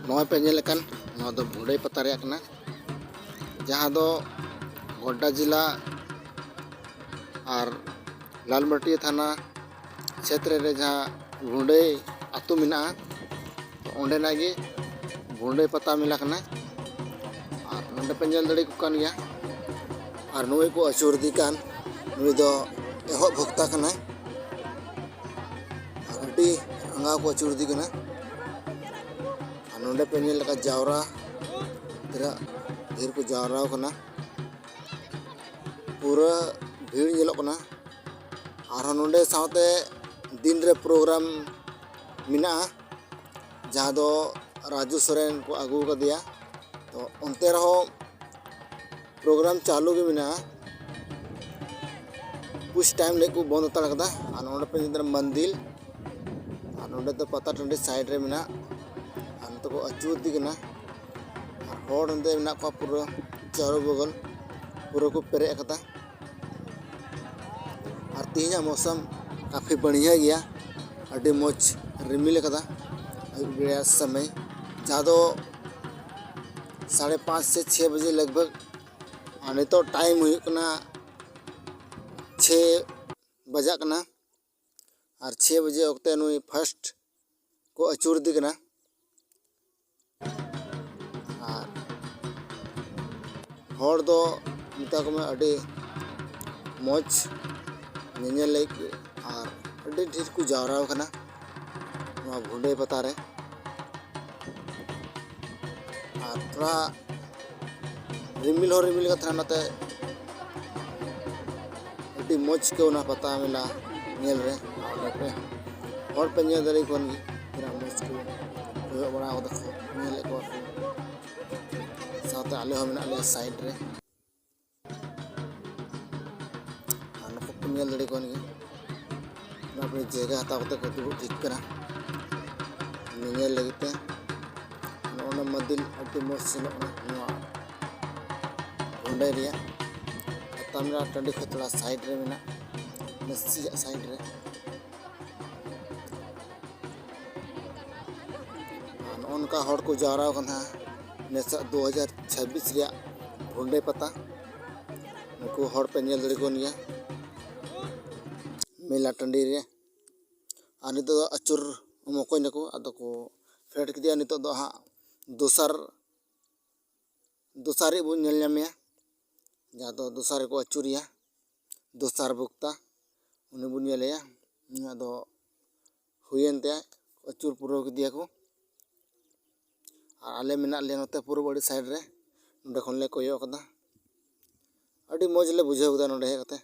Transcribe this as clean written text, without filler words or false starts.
नॉय पे नेलकन दो भुंडई पता रे कना जहाँ दो गोड्डा जिला और लालमाटिया थाना क्षेत्र रे जहाँ भुंडई आतु मिना तो ओंडेना गे भुंडई पता मिला कना और नंडे पे नेल दड़ी को कान गया और नुई को अचूर दी कान नुई दो एहब भुक्ता कना और अडी रंगा को अचूर दी कना नोंडे पे नेल लगा जावरा तेरा ढेर को जावरा कना पूरा भीड़ नेलो कना और नोंडे सावते दिन रे प्रोग्राम मिना जहाँ दो राजू सोरेन को आगू कर दिया तो उनते रहो प्रोग्राम चालू के मिना कुछ टाइम ले को बंद उतार कदा और नोंडे पे निदर मंदिर और नोंडे तो पता टंडी साइड रे मिना तो को अचूर दी कना और होड़ ना को पूरा चारों बगल पूरा को पेरे कदा और तीना मौसम काफ़ी बढ़िया गया अभी मौज रिमिल कदा बेड़ा समय जहाँ दो 5:30 से 6 बजे लगभग और तो टाइम हुई कना 6 बजा कना और 6 बजे वक्त नुई फर्स्ट को अचूर दी कना और दो मिता को मैं अड़ी मौज नेल लगे और अड़ी ढेर को जावरा कना भुंडई पता रे और थोड़ा रिमिल हो रिमिल का नाते अड़ी मौज के ना पता मिला नेल रे और पे नेल दड़ी कोन गी तेरा मौज को कोयो बड़ा को देखो नेल को साथ आले हो मिना ले साइड रे नुको को नेल दड़ी कोन गी अपनी जगह हता को दुड़ ठीक करा नेल लगते नोना मदिल अड्डी मौज सेलो भुंडई रिया तमरा टंडी खतरा साइड रे मिना नसी साइड रे उनका हड़ को जावरा कना नेसा 2026 रिया भुंडई पता नुको हड़ पे नेल दड़ी कोन गया मेला टंडी रे और नितो अचूर मकोय नको आदो को फेड के दिया नितो दो हाँ दोसारी बो नेल नामिया जहाँ दो दोसार को अचूरिया दोसार भुक्ता उन्हें बो नेलया आदो हुयन ते अचूर पूरा के दिया को और आले मिना ले नोते पूरा बड़ी साइड रे नोंडे खन ले कोयो कदा अडी मौज ले बुझाव कदा नोंडे हे कते